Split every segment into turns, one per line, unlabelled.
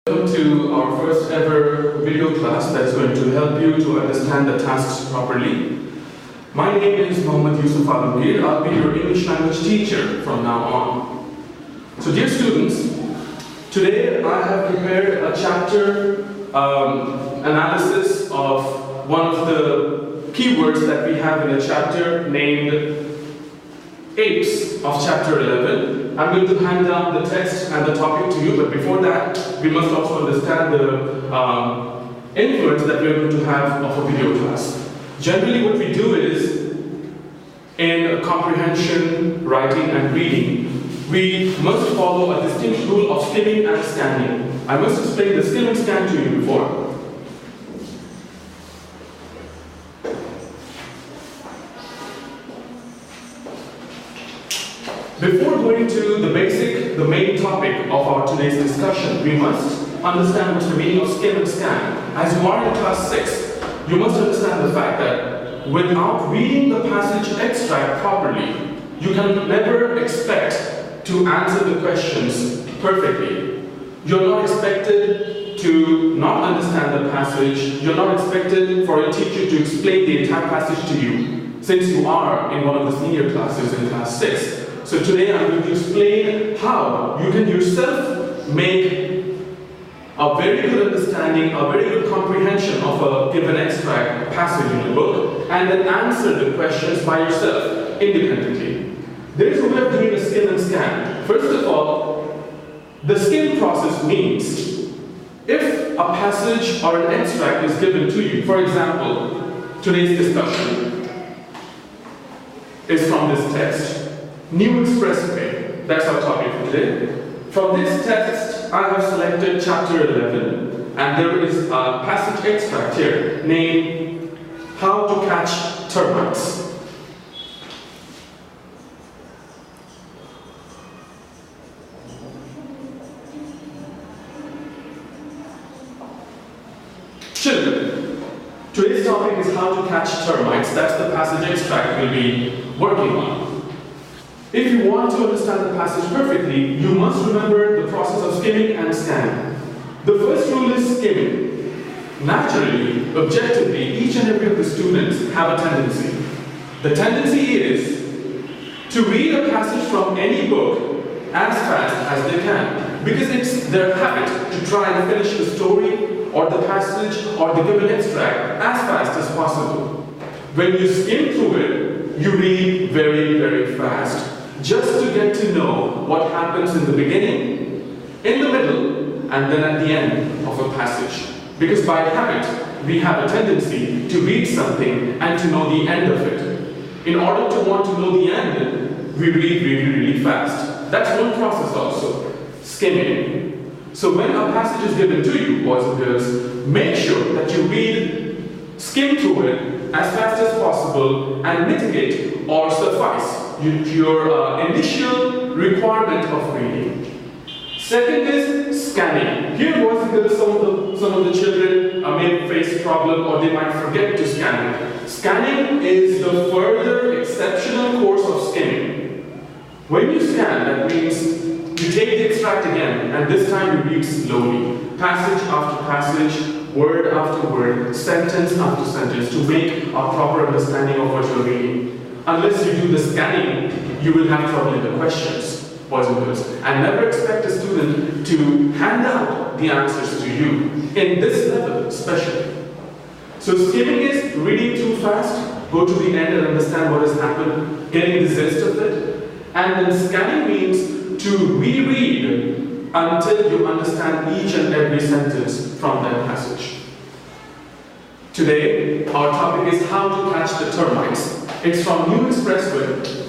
Welcome to our first ever video class that's going to help you to understand the tasks properly. My name is Mohammed Yusuf Alamgir. I'll be your English language teacher from now on. So dear students, today I have prepared a chapter analysis of one of the keywords that we have in the chapter named apes of chapter 11. I'm going to hand down the text and the topic to you, but before that, we must also understand the influence that we're going to have of a video class. Generally, what we do is, in comprehension, writing, and reading, we must follow a distinct rule of skimming and scanning. I must explain the skim and scan to you before. Before going to the main topic of our today's discussion, we must understand what's the meaning of skim and scan. As you are in class 6, you must understand the fact that without reading the passage extract properly, you can never expect to answer the questions perfectly. You're not expected to not understand the passage. You're not expected for a teacher to explain the entire passage to you, since you are in one of the senior classes in class 6. So today I'm going to explain how you can yourself make a very good understanding, a very good comprehension of a given extract, a passage in the book, and then answer the questions by yourself, independently. There is a way of doing a skim and scan. First of all, the skim process means if a passage or an extract is given to you, for example, today's discussion is from this text, New Expressway, that's our topic for today. From this text, I have selected chapter 11, and there is a passage extract here named How to Catch Termites. Children, today's topic is how to catch termites. That's the passage extract we'll be working on. If you want to understand the passage perfectly, you must remember the process of skimming and scanning. The first rule is skimming. Naturally, objectively, each and every of the students have a tendency. The tendency is to read a passage from any book as fast as they can, because it's their habit to try and finish the story or the passage or the given extract as fast as possible. When you skim through it, you read very, very fast, just to get to know what happens in the beginning, in the middle, and then at the end of a passage. Because by habit, we have a tendency to read something and to know the end of it. In order to want to know the end, we read really, really fast. That's one process also, skimming. So when a passage is given to you, boys and girls, make sure that you skim through it as fast as possible and mitigate or suffice your initial requirement of reading. Second is scanning. Here, boys and girls, some of the children may face a problem or they might forget to scan it. Scanning is the further exceptional course of skimming. When you scan, that means you take the extract again, and this time you read slowly, passage after passage, word after word, sentence after sentence, to make a proper understanding of what you're reading. Unless you do the scanning, you will have trouble in the questions, boys and girls. And never expect a student to hand out the answers to you, in this level especially. So skimming is reading too fast, go to the end and understand what has happened, getting the zest of it. And then scanning means to reread until you understand each and every sentence from that passage. Today, our topic is how to catch the termites. It's from New Expressway.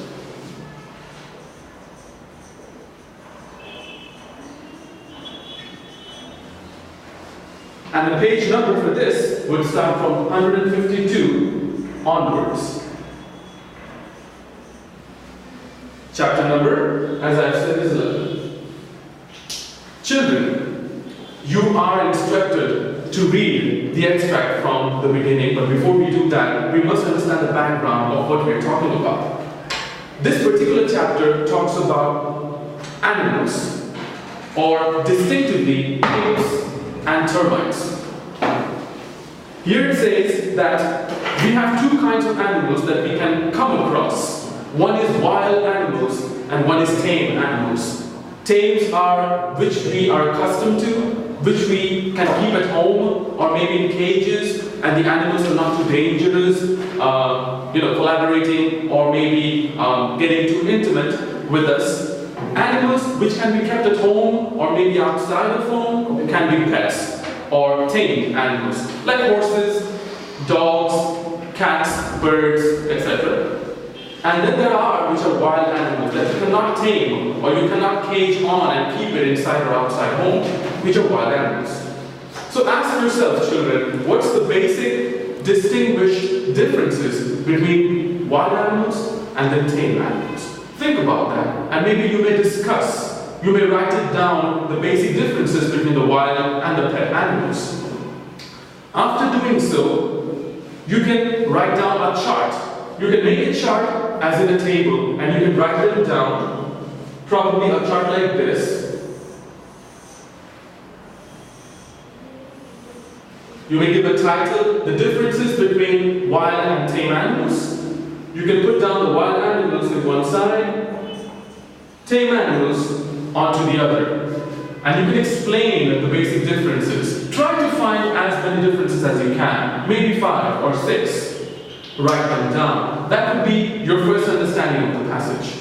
And the page number for this would start from 152 onwards. Chapter number, as I've said, is 11. Children, you are instructed to read the extract from the beginning, but before we do that, we must understand the background of what we're talking about. This particular chapter talks about animals. or distinctively apes and termites. Here it says that we have two kinds of animals that we can come across. One is wild animals and one is tame animals. Tames are which we are accustomed to, which we can keep at home or maybe in cages, and the animals are not too dangerous, collaborating or maybe getting too intimate with us. Animals which can be kept at home or maybe outside of home can be pets or tamed animals, like horses, dogs, cats, birds, etc. And then there are which are wild animals that you cannot tame or you cannot cage on and keep it inside or outside home, which are wild animals. So ask yourself, children, what's the basic distinguished differences between wild animals and then tame animals? Think about that, and maybe you may discuss, you may write it down, the basic differences between the wild and the pet animals. After doing so, you can write down a chart. You can make a chart as in a table, and you can write it down, probably a chart like this. You may give a title, the differences between wild and tame animals. You can put down the wild animals on one side, tame animals onto the other. And you can explain the basic differences. Try to find as many differences as you can, maybe 5 or 6. Write them down. That would be your first understanding of the passage.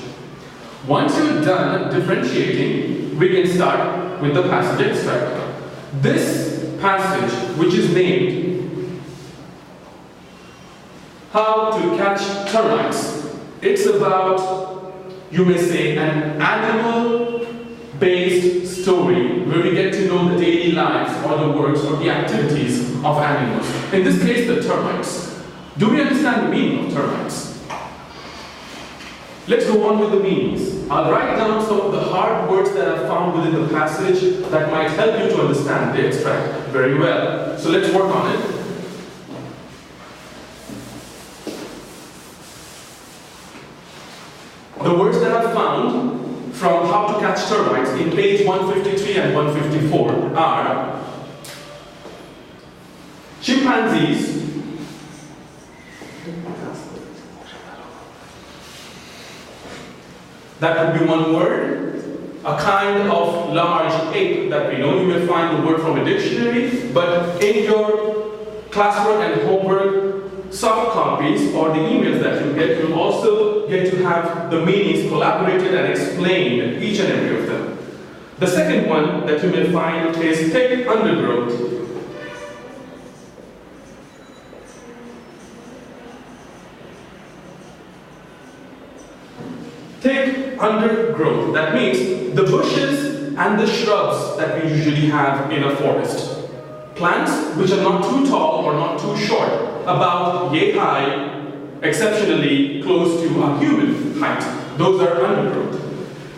Once you're done differentiating, we can start with the passage extract. This passage, which is named How to Catch Termites, it's about, you may say, an animal-based story where we get to know the daily lives or the works or the activities of animals. In this case, the termites. Do we understand the meaning of termites? Let's go on with the meanings. I'll write down some of the hard words that I found within the passage that might help you to understand the extract very well. So let's work on it. The words that I found from How to Catch Termites in page 153 and 154 are chimpanzees, that would be one word, a kind of large ape that we know. You may find the word from a dictionary, but in your classwork and homework soft copies or the emails that you get, you'll also get to have the meanings collaborated and explained, each and every of them. The second one that you may find is thick undergrowth. Thick undergrowth, that means the bushes and the shrubs that we usually have in a forest. Plants which are not too tall or not too short, about yay high, exceptionally close to a human height. Those are undergrowth.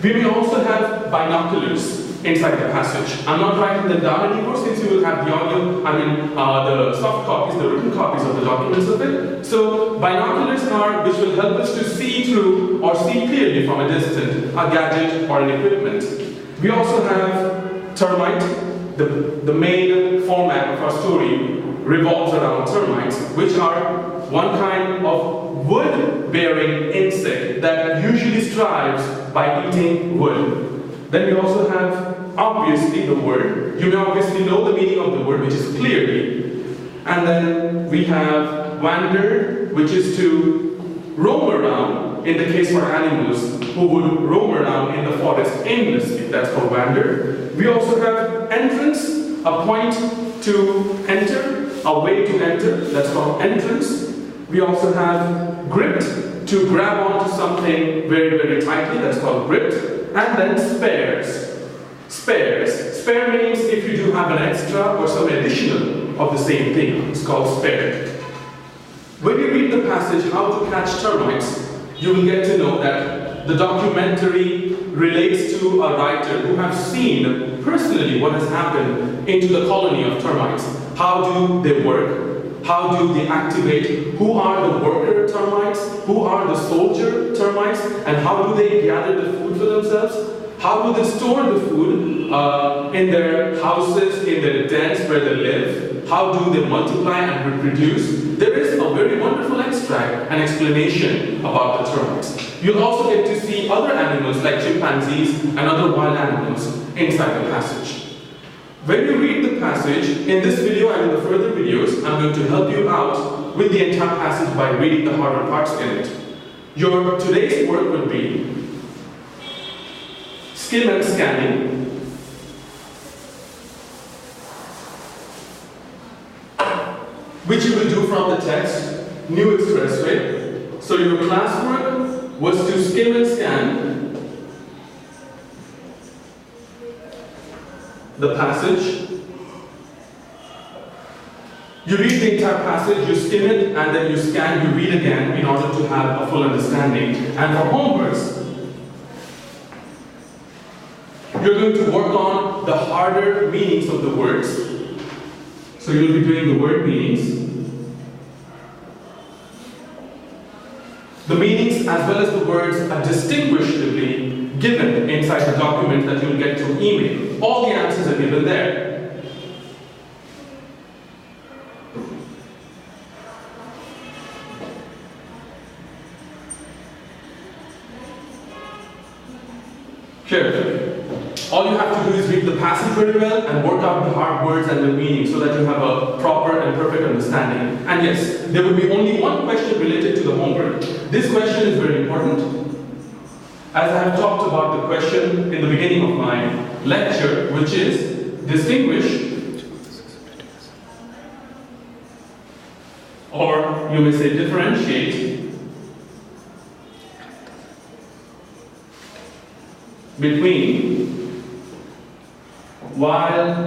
We may also have binoculars inside the passage. I'm not writing them down anymore since you will have the audio, the soft copies, the written copies of the documents of it. So binoculars are which will help us to see through or see clearly from a distance, a gadget or an equipment. We also have termite. The main format of our story revolves around termites, which are one kind of wood-bearing insect that usually strives by eating wood. Then we also have, obviously, the word. You may obviously know the meaning of the word, which is clearly. And then we have wander, which is to roam around, in the case for animals who would roam around in the forest aimlessly. That's called wander. We also have entrance, a point to enter, a way to enter. That's called entrance. We also have gripped, to grab onto something very, very tightly. That's called gripped. And then spares. Spares. Spare means if you do have an extra or some additional of the same thing. It's called spare. When you read the passage, How to Catch Termites, you will get to know that the documentary relates to a writer who has seen personally what has happened into the colony of termites. How do they work? How do they activate? Who are the worker termites? Who are the soldier termites? And how do they gather the food for themselves? How do they store the food in their houses, in their dens where they live? How do they multiply and reproduce? There is a very wonderful extract and explanation about the termites. You'll also get to see other animals like chimpanzees and other wild animals inside the passage. When you read the passage, in this video and in the further videos, I'm going to help you out with the entire passage by reading the harder parts in it. Your today's work would be skim and scanning, which you will do from the text, New Expressway. So your classwork was to skim and scan the passage. You read the entire passage, you skim it, and then you scan, you read again in order to have a full understanding. And for homeworks, you're going to work on the harder meanings of the words. So you'll be doing the word meanings. The meanings as well as the words are distinguishably given inside the document that you'll get through email. All the answers are given there. Carefully. All you have to do is read the passage very well and work out the hard words and the meaning so that you have a proper and perfect understanding. And yes, there will be only one question related to the homework. This question is very important. As I have talked about the question in the beginning of my lecture, which is distinguish, or you may say differentiate, between wild